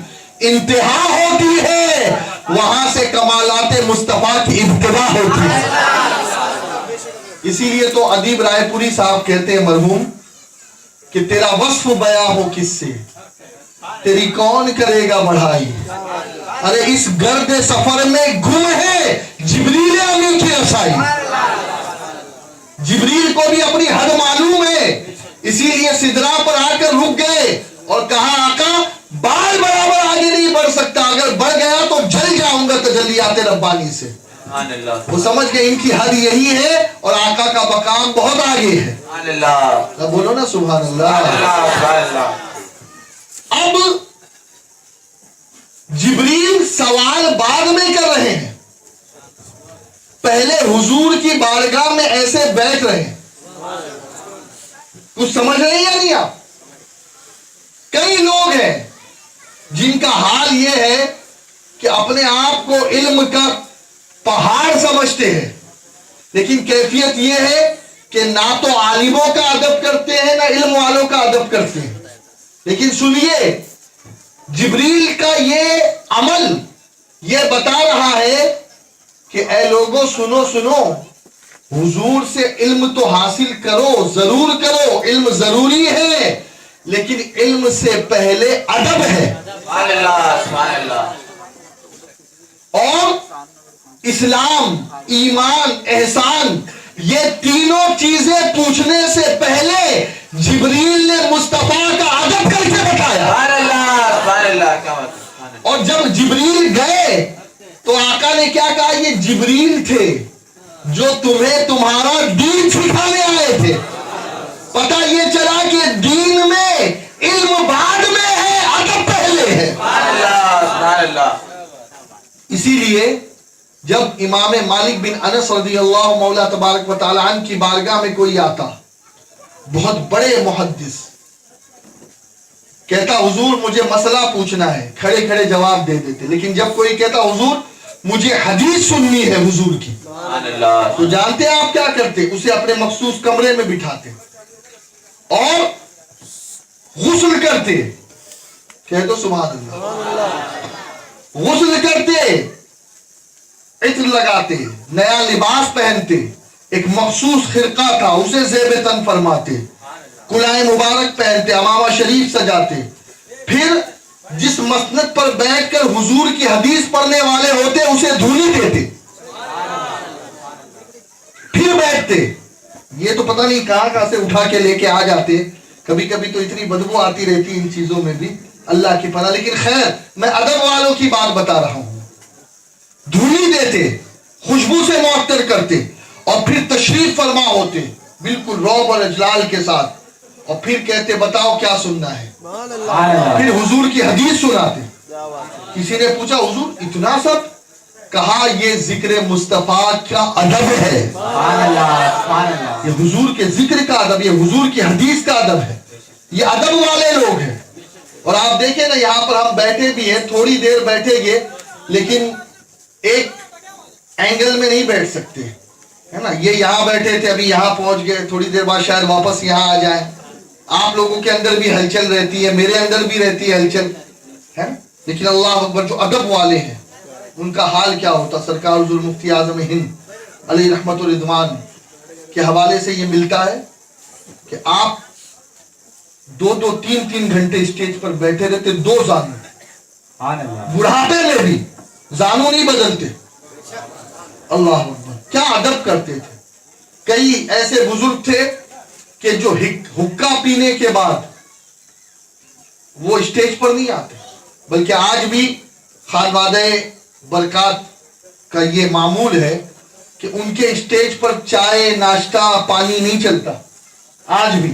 A: انتہا ہوتی ہے, وہاں سے کمالات مصطفیٰ کی ابتدا ہوتی ہے. اسی لیے تو ادیب رائے پوری صاحب کہتے ہیں مرحوم کہ تیرا وصف بیاں ہو کس سے, تیری کون کرے گا بڑھائی. ارے اس گرد سفر میں گم ہے جبریل امین کی رسائی. جبریل کو بھی اپنی حد معلوم ہے, اسی لیے سدرا پر آ کر رک گئے اور کہا آقا بال برابر آگے نہیں بڑھ سکتا, اگر بڑھ گیا تو جل جاؤں گا تجلیات ربانی سے. وہ سمجھ گئے ان کی حد یہی ہے اور آقا کا مقام بہت آگے ہے. بولو نا سبحان اللہ. اب جبریل سوال بعد میں کر رہے ہیں, پہلے حضور کی بارگاہ میں ایسے بیٹھ رہے ہیں. کچھ سمجھ رہے ہیں یا نہیں آپ؟ کئی لوگ ہیں جن کا حال یہ ہے کہ اپنے آپ کو علم کا پہاڑ سمجھتے ہیں, لیکن کیفیت یہ ہے کہ نہ تو عالموں کا ادب کرتے ہیں نہ علم والوں کا ادب کرتے ہیں. لیکن سنیے, جبریل کا یہ عمل یہ بتا رہا ہے کہ اے لوگوں سنو سنو, حضور سے علم تو حاصل کرو, ضرور کرو, علم ضروری ہے, لیکن علم سے پہلے ادب ہے. اور اسلام, ایمان, احسان, یہ تینوں چیزیں پوچھنے سے پہلے جبریل نے مصطفیٰ کا ادب کر کے بتایا. اور جب جبریل گئے تو آقا نے کیا کہا, یہ جبریل تھے جو تمہیں تمہارا دین سکھانے آئے تھے. پتہ یہ چلا کہ دین میں علم بعد میں ہے, ادب پہلے ہے. اسی لیے جب امام مالک بن انس رضی اللہ مولا تبارک و تعالی عنہ کی بارگاہ میں کوئی آتا, بہت بڑے محدث, کہتا حضور مجھے مسئلہ پوچھنا ہے, کھڑے کھڑے جواب دے دیتے. لیکن جب کوئی کہتا حضور مجھے حدیث سننی ہے حضور کی, تو جانتے ہیں آپ کیا کرتے, اسے اپنے مخصوص کمرے میں بٹھاتے اور غسل کرتے. کہہ دو سبحان اللہ. غسل کرتے, عطر لگاتے, نیا لباس پہنتے, ایک مخصوص خرقہ تھا اسے زیب تن فرماتے, کلائے مبارک پہنتے, امامہ شریف سجاتے, پھر جس مسند پر بیٹھ کر حضور کی حدیث پڑھنے والے ہوتے اسے دھولی دیتے, پھر بیٹھتے. یہ تو پتہ نہیں کہاں سے اٹھا کے لے کے آ جاتے, کبھی کبھی تو اتنی بدبو آتی رہتی ان چیزوں میں بھی, اللہ کی پناہ. لیکن خیر میں ادب والوں کی بات بتا رہا ہوں. دھولی دیتے, خوشبو سے معطر کرتے, اور پھر تشریف فرما ہوتے بالکل روب اور اجلال کے ساتھ, اور پھر کہتے بتاؤ کیا سننا ہے. پھر حضور کی حدیث سناتے. کسی نے پوچھا حضور اتنا سب, کہا یہ ذکر مصطفیٰ کا ادب ہے, یہ حضور کے ذکر کا ادب, یہ حضور کی حدیث کا ادب ہے. یہ ادب والے لوگ ہیں. اور آپ دیکھیں نا یہاں پر ہم بیٹھے بھی ہیں, تھوڑی دیر بیٹھیں گے لیکن ایک اینگل میں نہیں بیٹھ سکتے ہے نا. یہ یہاں بیٹھے تھے, ابھی یہاں پہنچ گئے, تھوڑی دیر بعد شاید واپس یہاں آ جائیں. آپ لوگوں کے اندر بھی ہلچل رہتی ہے, میرے اندر بھی رہتی ہے ہلچل ہے. لیکن اللہ اکبر, جو ادب والے ہیں ان کا حال کیا ہوتا. سرکار حضور مفتی اعظم ہند علیہ رحمت و رضوان کے حوالے سے یہ ملتا ہے کہ آپ 2-3 گھنٹے اسٹیج پر بیٹھے رہتے, 2 زانو, بڑھاپے میں بھی زانو نہیں بدلتے. اللہ اکبر, کیا ادب کرتے تھے. کئی ایسے بزرگ تھے کہ جو حقہ پینے کے بعد وہ اسٹیج پر نہیں آتے, بلکہ آج بھی خانوادہ برکات کا یہ معمول ہے کہ ان کے اسٹیج پر چائے, ناشتہ, پانی نہیں چلتا. آج بھی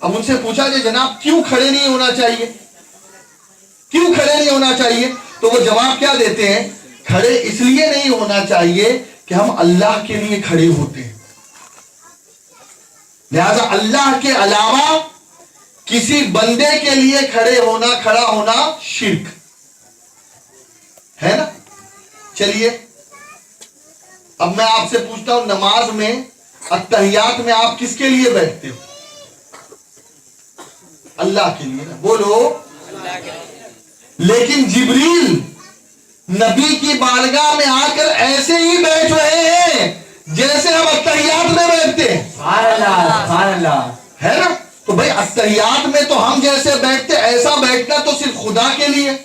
A: اب ان سے پوچھا کہ جناب کیوں کھڑے نہیں ہونا چاہیے, کیوں کھڑے نہیں ہونا چاہیے؟ تو وہ جواب کیا دیتے ہیں, کھڑے اس لیے نہیں ہونا چاہیے کہ ہم اللہ کے لیے کھڑے ہوتے ہیں, لہذا اللہ کے علاوہ کسی بندے کے لیے کھڑا ہونا شرک ہے نا. چلیے اب میں آپ سے پوچھتا ہوں, نماز میں اتحیات میں آپ کس کے لیے بیٹھتے ہو؟ اللہ کے لیے نا, بولو. لیکن جبریل نبی کی بارگاہ میں آ کر ایسے ہی بیٹھ رہے ہیں جیسے ہم اتحیات میں بیٹھتے ہیں.
D: سبحان اللہ, سبحان اللہ.
A: ہے نا. تو بھائی اتحیات میں تو ہم جیسے بیٹھتے, ایسا بیٹھنا تو صرف خدا کے لیے,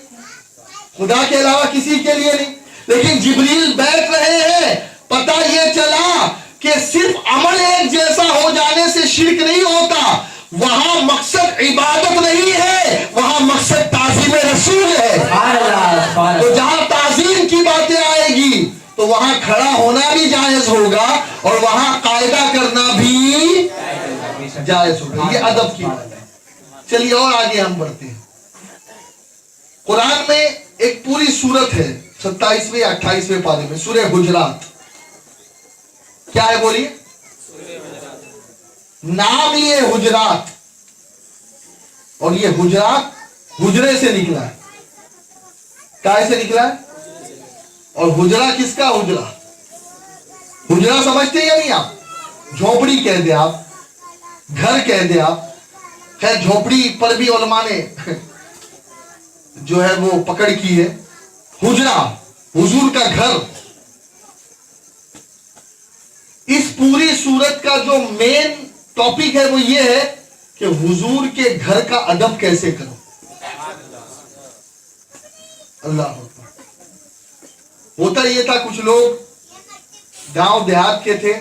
A: خدا کے علاوہ کسی کے لیے نہیں. لیکن جبریل بیٹھ رہے ہیں, پتہ یہ چلا کہ صرف عمل ایک جیسا ہو جانے سے شرک نہیں ہوتا, وہاں مقصد عبادت نہیں ہے, وہاں مقصد تعظیم رسول ہے.
D: سبحان اللہ, سبحان
A: تو
D: اللہ.
A: جہاں تعظیم کی باتیں آئے گی تو وہاں کھڑا ہونا بھی جائز ہوگا اور وہاں قاعدہ کرنا بھی جائز ہوگا. یہ ادب کی بات ہے. چلیے اور آگے ہم بڑھتے ہیں. قرآن میں ایک پوری سورت ہے 27ویں 28ویں پارے میں, سورہ حجرات. کیا ہے بولیے؟ نام یہ حجرات, اور یہ حجرات حجرے سے نکلا ہے. کائے سے نکلا ہے؟ اور حجرہ کس کا حجرہ؟ حجرہ سمجھتے ہیں یا نہیں آپ؟ جھوپڑی کہہ دے آپ, گھر کہہ دے آپ. خیر جھوپڑی پر بھی علماء نے جو ہے وہ پکڑ کی ہے. حجرہ حضور کا گھر. اس پوری سورت کا جو مین ٹاپک ہے وہ یہ ہے کہ حضور کے گھر کا ادب کیسے کرو. اللہ اکبر. ہوتا یہ تھا, کچھ لوگ گاؤں دیہات کے تھے,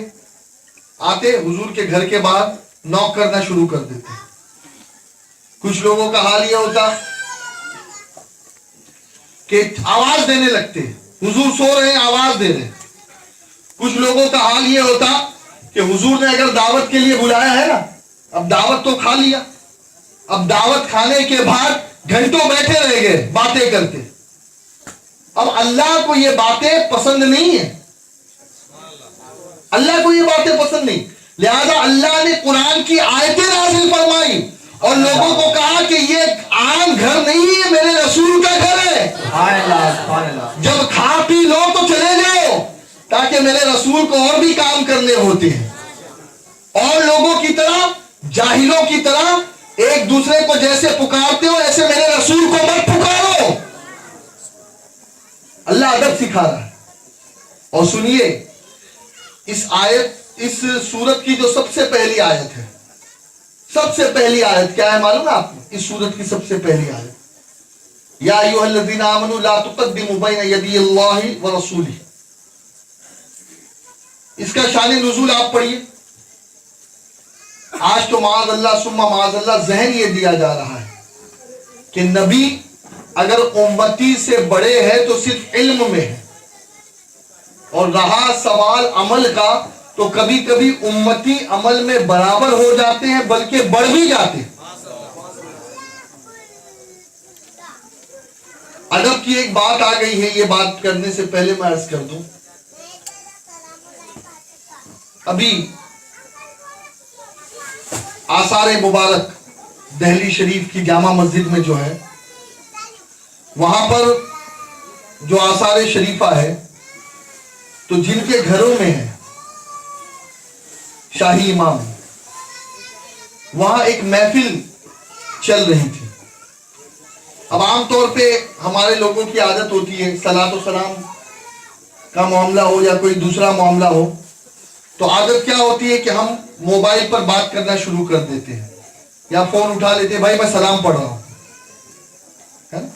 A: آتے حضور کے گھر کے باہر نوک کرنا شروع کر دیتے. کچھ لوگوں کا حال یہ ہوتا کہ آواز دینے لگتے, حضور سو رہے ہیں آواز دے رہے. کچھ لوگوں کا حال یہ ہوتا کہ حضور نے اگر دعوت کے لیے بلایا ہے نا, اب دعوت تو کھا لیا, اب دعوت کھانے کے بعد گھنٹوں بیٹھے رہ گئے باتیں کرتے. اب اللہ کو یہ باتیں پسند نہیں ہے, اللہ کو یہ باتیں پسند نہیں. لہذا اللہ نے قرآن کی آیتیں نازل فرمائی اور لوگوں کو کہا کہ یہ عام گھر نہیں ہے, میرے رسول کا گھر ہے.
D: سبحان اللہ, سبحان اللہ.
A: جب کھا پی لو تو چلے جاؤ, تاکہ میرے رسول کو اور بھی کام کرنے ہوتے ہیں. اور لوگوں کی طرح, جاہلوں کی طرح ایک دوسرے کو جیسے پکارتے ہو ایسے میرے رسول کو مت پکارو. اللہ ادب سکھا رہا ہے. اور سنیے اس آیت, اس سورت کی جو سب سے پہلی آیت ہے, سب سے پہلی آیت کیا ہے معلوم ہے آپ کو؟ اس سورت کی سب سے پہلی آیت, یا ایھا الذین آمنوا لا تقدموا بین یدی اللہ ورسولہ. اس کا شان نزول آپ پڑھیے. آج تو معاذ اللہ ثم معاذ اللہ ذہن یہ دیا جا رہا ہے کہ نبی اگر امتی سے بڑے ہیں تو صرف علم میں ہے, اور رہا سوال عمل کا تو کبھی کبھی امتی عمل میں برابر ہو جاتے ہیں بلکہ بڑھ بھی جاتے ہیں. ادب کی ایک بات آ گئی ہے, یہ بات کرنے سے پہلے میں عرض کر دوں, ابھی آثار مبارک دہلی شریف کی جامع مسجد میں جو ہے, وہاں پر جو آثار شریفہ ہے تو جن کے گھروں میں ہے شاہی امام, وہاں ایک محفل چل رہی تھی. اب عام طور پہ ہمارے لوگوں کی عادت ہوتی ہے صلاۃ و سلام کا معاملہ ہو یا کوئی دوسرا معاملہ ہو تو عادت کیا ہوتی ہے کہ ہم موبائل پر بات کرنا شروع کر دیتے ہیں یا فون اٹھا لیتے ہیں, بھائی میں سلام پڑھ رہا ہوں, ہے نا؟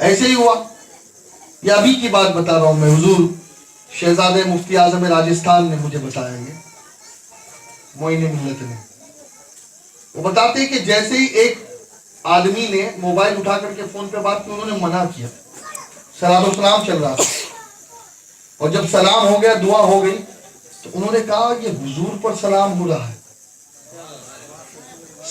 A: ایسے ہی ہوا. یہ ابھی کی بات بتا رہا ہوں میں, حضور شہزادے مفتی اعظم راجستھان نے مجھے بتایا, یہ معین ملت نے, وہ بتاتے ہیں کہ جیسے ہی ایک آدمی نے موبائل اٹھا کر کے فون پہ بات کی, انہوں نے منع کیا, صلاۃ و سلام چل رہا تھا, اور جب سلام ہو گیا دعا ہو گئی تو انہوں نے کہا یہ حضور پر سلام ہو رہا ہے.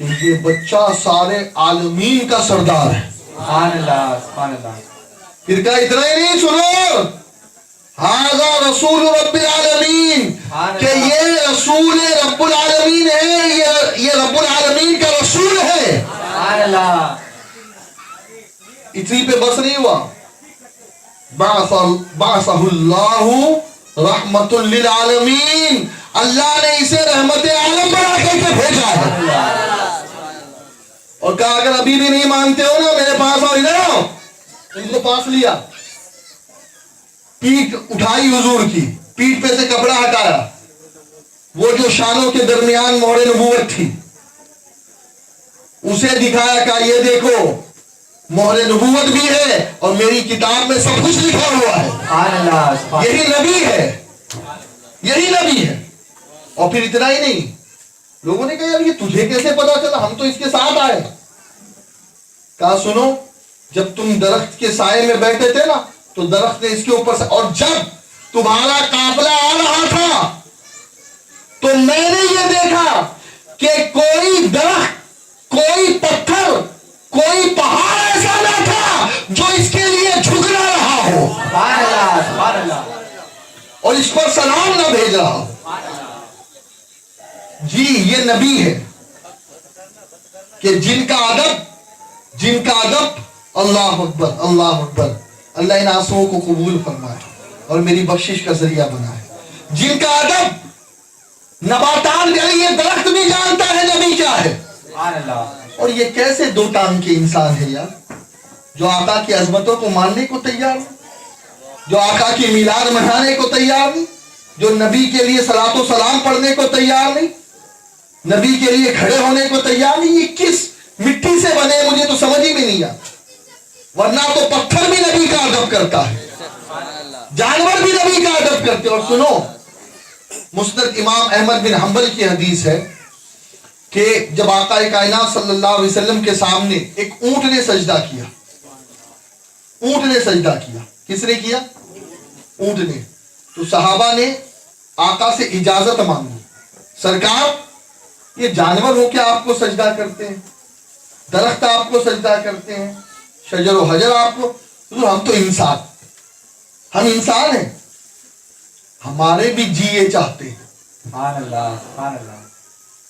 A: کہ یہ بچہ سارے عالمین کا سردار ہے.
D: سبحان اللہ سبحان اللہ.
A: پھر کہا اتنا ہی نہیں، سنو، ھذا رسول رب العالمین، کہ یہ رسول رب العالمین ہے، یہ رب العالمین کا رسول ہے.
D: سبحان اللہ.
A: اسی پہ بس نہیں ہوا، بعثہ اللہ رحمت للعالمین، اللہ نے اسے رحمت عالم بنا کے بھیجا ہے. اور کہا اگر ابھی بھی نہیں مانتے ہو نا، میرے پاس آؤ، ادھر آؤ. ان کو پاس لیا، پیٹھ اٹھائی حضور کی، پیٹھ پہ سے کپڑا ہٹایا، وہ جو شانوں کے درمیان مہر نبوت تھی اسے دکھایا، کہا یہ دیکھو مہر نبوت بھی ہے اور میری کتاب میں سب کچھ لکھا ہوا ہے.
D: سبحان اللہ سبحان
A: یہی نبی ہے، یہی نبی ہے. اور پھر اتنا ہی نہیں، لوگوں نے کہا یار یہ تجھے کیسے پتا چلا، ہم تو اس کے ساتھ آئے. کہا سنو، جب تم درخت کے سائے میں بیٹھے تھے نا تو درخت نے اس کے اوپر سے، اور جب تمہارا قافلہ آ رہا تھا تو میں نے یہ دیکھا کہ کوئی درخت، کوئی پتھر، کوئی پہاڑ ایسا نہ تھا جو اس کے لیے جھک نہ رہا ہو
D: سبحان اللہ.
A: اور اس پر سلام نہ بھیج رہا ہو. جی یہ نبی ہے کہ جن کا ادب، اللہ اکبر اللہ اکبر، اللہ ان آنسوؤں کو قبول فرمائے اور میری بخشش کا ذریعہ بنائے. جن کا ادب نباتات، یعنی یہ درخت بھی جانتا ہے نبی کیا ہے.
D: سبحان اللہ.
A: اور یہ کیسے دو ٹانگ کے انسان ہے یار، جو آقا کی عظمتوں کو ماننے کو تیار نہیں، جو آقا کی میلاد منانے کو تیار نہیں، جو نبی کے لیے صلاۃ و سلام پڑھنے کو تیار نہیں، نبی کے لیے کھڑے ہونے کو تیار نہیں. یہ کس مٹی سے بنے، مجھے تو سمجھ ہی میں نہیں آتا. ورنہ تو پتھر بھی نبی کا ادب کرتا ہے، جانور بھی نبی کا ادب کرتے. اور سنو، مسند امام احمد بن حنبل کی حدیث ہے کہ جب آقا کائنات صلی اللہ علیہ وسلم کے سامنے ایک اونٹ نے سجدہ کیا. اونٹ نے سجدہ کیا. کس نے کیا؟ اونٹ نے. تو صحابہ نے آقا سے اجازت مانگی، سرکار یہ جانور ہو کے آپ کو سجدہ کرتے ہیں، درخت آپ کو سجدہ کرتے ہیں، شجر و حجر آپ کو، ہم تو ہم انسان ہیں، ہمارے بھی جی یہ چاہتے ہیں.
D: سبحان اللہ سبحان اللہ.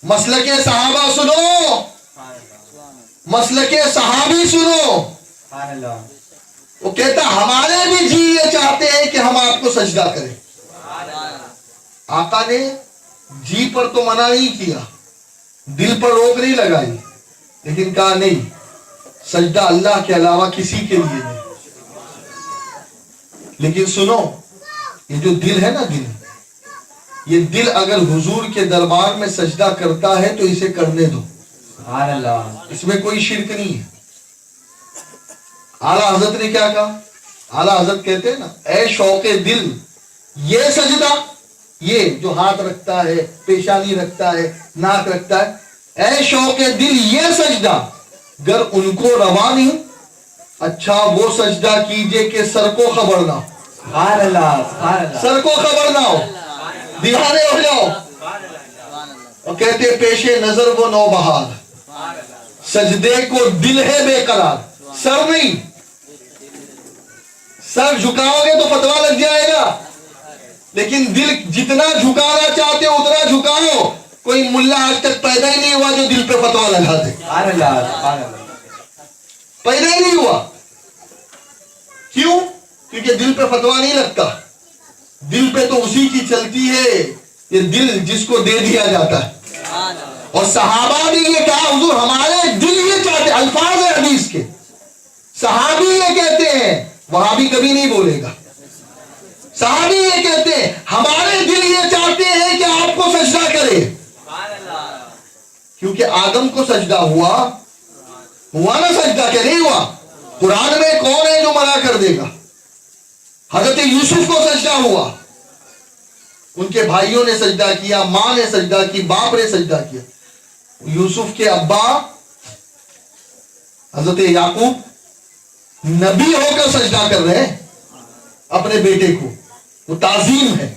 A: مسلک صحابہ سنو، مسلک صحابی سنو.
D: سبحان اللہ.
A: وہ کہتا ہمارے بھی جی یہ چاہتے ہیں کہ ہم آپ کو سجدہ کریں. آقا نے جی پر تو منع نہیں کیا، دل پر روک نہیں لگائی، لیکن کہا نہیں، سجدہ اللہ کے علاوہ کسی کے لیے نہیں. لیکن سنو، یہ جو دل ہے نا، یہ دل اگر حضور کے دربار میں سجدہ کرتا ہے تو اسے کرنے دو.
D: سبحان اللہ.
A: اس میں کوئی شرک نہیں ہے. اعلیٰ حضرت نے کیا کہا؟ اعلیٰ حضرت کہتے ہیں نا، اے شوق دل، یہ سجدہ، یہ جو ہاتھ رکھتا ہے، پیشانی رکھتا ہے، ناک رکھتا ہے، اے شوق دل یہ سجدہ گر ان کو روا نہیں، اچھا وہ سجدہ کیجئے کہ سر کو خبر نہ ہو.
D: سبحان اللہ سبحان اللہ.
A: سر کو خبر نہ ہو، دیوانے ہو جاؤ. اور کہتے پیش نظر وہ نوبہار، سجدے کو دل ہے بے قرار. سر نہیں، سر جھکاؤ گے تو فتویٰ لگ جائے گا، لیکن دل جتنا جھکانا چاہتے ہو اتنا جھکاؤ. کوئی ملا آج تک پیدا ہی نہیں ہوا جو دل پہ فتویٰ لگا دے.
D: سبحان اللہ سبحان اللہ.
A: پیدا ہی نہیں ہوا. کیوں؟ کیونکہ دل پہ فتویٰ نہیں لگتا. دل پہ تو اسی کی چلتی ہے، یہ دل جس کو دے دیا جاتا ہے. اور صحابہ بھی یہ کہا حضور ہمارے دل یہ چاہتے، الفاظ ہے حدیث کے، صحابی یہ کہتے ہیں، وہابی کبھی نہیں بولے گا. صحابی یہ کہتے ہیں ہمارے دل یہ چاہتے ہیں کہ آپ کو سجدہ کرے. کیونکہ آدم کو سجدہ ہوا نا، سجدہ کہ نہیں ہوا؟ قرآن میں کون ہے جو منع کر دے گا؟ حضرت یوسف کو سجدہ ہوا، ان کے بھائیوں نے سجدہ کیا، ماں نے سجدہ کی، باپ نے سجدہ کیا. یوسف کے ابا حضرت یعقوب نبی ہو کر سجدہ کر رہے ہیں اپنے بیٹے کو. وہ تعظیم ہے.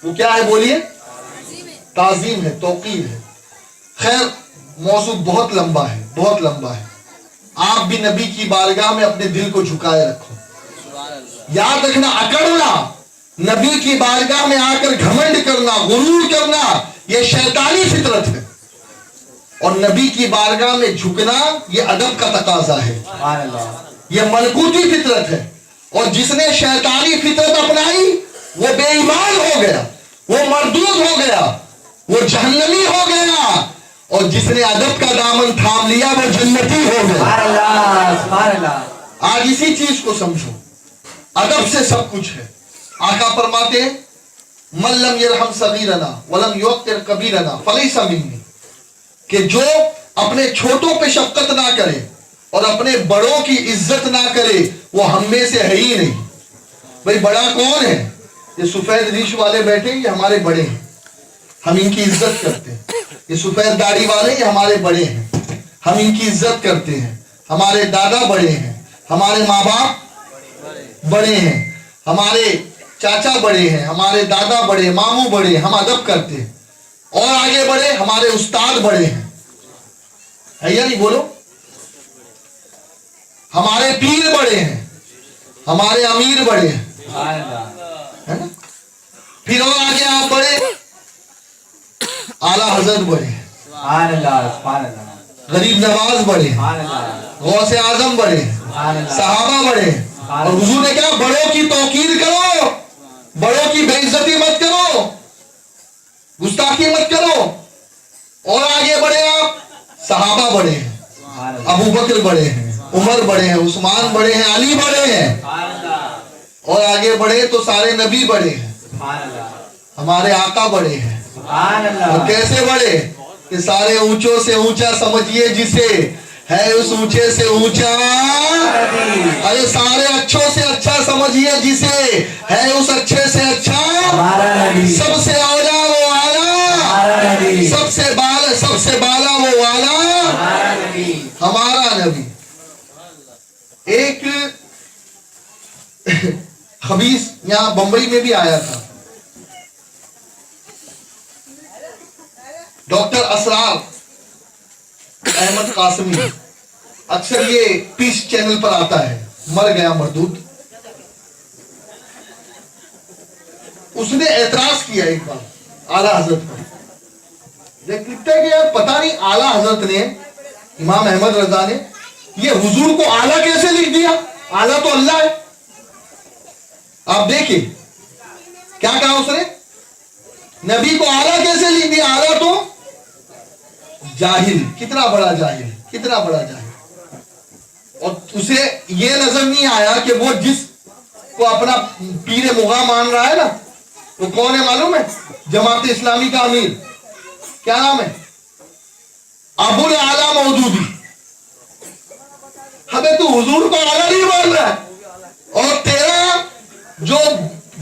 A: وہ کیا ہے بولیے؟ تعظیم ہے، توقیر ہے. خیر موضوع بہت لمبا ہے، بہت لمبا ہے. آپ بھی نبی کی بارگاہ میں اپنے دل کو جھکائے رکھو. یاد رکھنا، اکڑنا، نبی کی بارگاہ میں آ کر گھمنڈ کرنا، غرور کرنا، یہ شیطانی فطرت ہے. اور نبی کی بارگاہ میں جھکنا یہ ادب کا تقاضا ہے، یہ ملکوتی فطرت ہے. اور جس نے شیطانی فطرت اپنائی وہ بے ایمان ہو گیا، وہ مردود ہو گیا، وہ جہنمی ہو گیا. اور جس نے ادب کا دامن تھام لیا وہ جنتی ہو گیا. آج اسی چیز کو سمجھو، ادب سے سب کچھ ہے. آقا فرماتے ہیں من لم یرحم صغیرنا ولم یوقر کبیرنا فلیس منی، کہ جو اپنے چھوٹوں پہ شفقت نہ کرے اور اپنے بڑوں کی عزت نہ کرے وہ ہم میں سے ہے ہی نہیں. بھئی بڑا کون ہے؟ یہ سفید ریش والے بیٹھے یہ ہمارے بڑے ہیں، ہم ان کی عزت کرتے ہیں. یہ سفید داڑھی والے یہ ہمارے بڑے ہیں، ہم ان کی عزت کرتے ہیں. ہمارے دادا بڑے ہیں، ہمارے ماں باپ بڑے ہیں، ہمارے چاچا بڑے ہیں، ہمارے دادا بڑے، ماموں بڑے، ہم ادب کرتے ہیں. اور آگے بڑھے، ہمارے استاد بڑے ہیں، ہے یا نہیں بولو؟ ہمارے پیر بڑے ہیں، ہمارے امیر بڑے ہیں، ہے نا؟ پھر اور آگے آپ بڑھے، اعلیٰ حضرت بڑے ہیں، غریب نواز بڑے ہیں، غوث اعظم بڑے ہیں، صحابہ بڑے ہیں. اور حضور نے کہا بڑوں کی توقیر کرو، بڑوں کی بے عزتی مت کرو، گستاخی مت کرو. اور آگے بڑھے آپ، صحابہ بڑے ہیں، ابو بکر بڑے ہیں، عمر بڑے ہیں، عثمان بڑے ہیں، علی بڑے ہیں. اور آگے بڑھے تو سارے نبی بڑے ہیں، ہمارے آقا بڑے ہیں. اور کیسے بڑے؟ کہ سارے اونچوں سے اونچا سمجھیے جسے، ہے اس اونچے سے اونچا. ارے سارے اچھوں سے اچھا سمجھیے جسے، ہے اس اچھے سے اچھا. سب سے اولا وہ اعلیٰ، سب سے بالا وہ والا ہمارا نبی. ایک خبیث یہاں بمبئی میں بھی آیا تھا، ڈاکٹر اسرار احمد قاسمی، اکثر یہ پیس چینل پر آتا ہے، مر گیا مردود. اس نے اعتراض کیا ایک بار اعلیٰ حضرت پر. لکھتا ہے کہ یار پتہ نہیں اعلیٰ حضرت نے، امام احمد رضا نے یہ حضور کو اعلیٰ کیسے لکھ دیا؟ اعلیٰ تو اللہ ہے. آپ دیکھیں کیا کہا اس نے، نبی کو اعلیٰ کیسے لکھ دیا؟ اعلیٰ تو جاہل، کتنا بڑا جاہل، کتنا بڑا جاہل. اور اسے یہ نظر نہیں آیا کہ وہ جس کو اپنا پیر مغاں مان رہا ہے نا، وہ کون ہے معلوم ہے؟ جماعت اسلامی کا امیر، کیا نام ہے؟ ابو الاعلیٰ مودودی. ابے تو حضور کو اعلیٰ نہیں مان رہا ہے، اور تیرا جو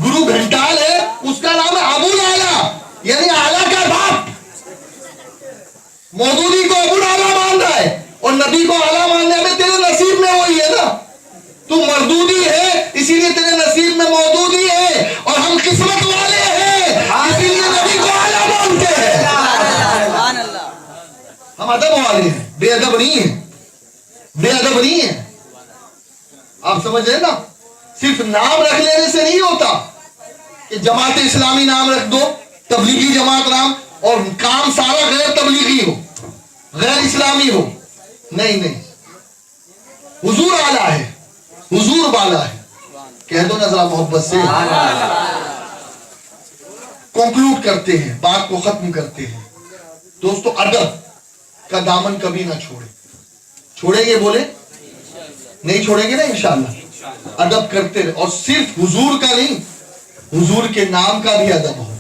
A: گرو گھنٹال ہے اس کا نام ہے ابو الاعلیٰ، یعنی اعلیٰ کا باپ. مودودی کو ابو الاعلیٰ مان رہا ہے، اور نبی کو اعلیٰ ماننے میں تیرے نصیب میں وہی ہے نا. تو مردودی ہے اسی لیے تیرے نصیب میں مودودی ہے، اور ہم قسمت والے ہیں اسی لیے نبی کو اعلیٰ مانتے ہیں. ہم ادب والے ہیں، بے ادب نہیں ہیں، بے ادب نہیں ہیں. آپ سمجھ رہے نا؟ صرف نام رکھ لینے سے نہیں ہوتا کہ جماعت اسلامی نام رکھ دو، تبلیغی جماعت نام، اور کام سارا غیر تبلیغی ہو، غیر اسلامی ہو. نہیں نہیں، حضور اعلیٰ ہے، حضور بالا ہے. کہہ دو نا ذرا محبت سے. کنکلوڈ کرتے ہیں، بات کو ختم کرتے ہیں. دوستو ادب کا دامن کبھی نہ چھوڑے. چھوڑیں گے؟ بولے نہیں چھوڑیں گے نا انشاءاللہ. ادب کرتے رہے، اور صرف حضور کا نہیں، حضور کے نام کا بھی ادب ہو،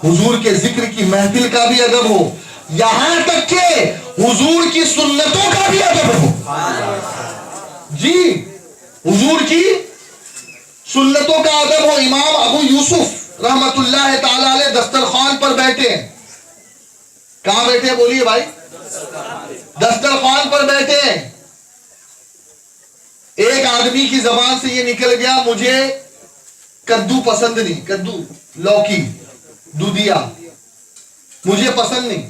A: حضور کے ذکر کی محفل کا بھی ادب ہو، یہاں تک کہ حضور کی سنتوں کا بھی ادب ہو. جی حضور کی سنتوں کا ادب ہو. امام ابو یوسف رحمت اللہ تعالی علیہ دسترخوان پر بیٹھے ہیں. کہاں بیٹھے ہیں بولیے بھائی؟ دسترخوان پر بیٹھے ہیں. ایک آدمی کی زبان سے یہ نکل گیا مجھے کدو پسند نہیں، کدو لوکی دودیا مجھے پسند نہیں.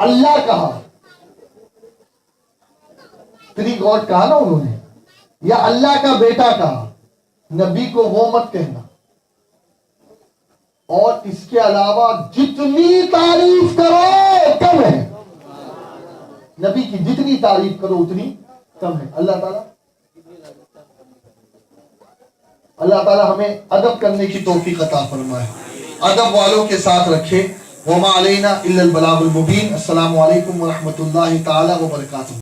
A: اللہ کہا, 3 گاڈ کہا نا انہوں نے, یا اللہ کا بیٹا کہا, نبی کو وہ مت کہنا. اور اس کے علاوہ جتنی تعریف کرو کم ہے, نبی کی جتنی تعریف کرو اتنی کم ہے. اللہ تعالی ہمیں ادب کرنے کی توفیق عطا فرمائے, ادب والوں کے ساتھ رکھے. وما علینا الا البلاغ المبین. السلام علیکم ورحمۃ اللہ تعالی وبرکاتہ.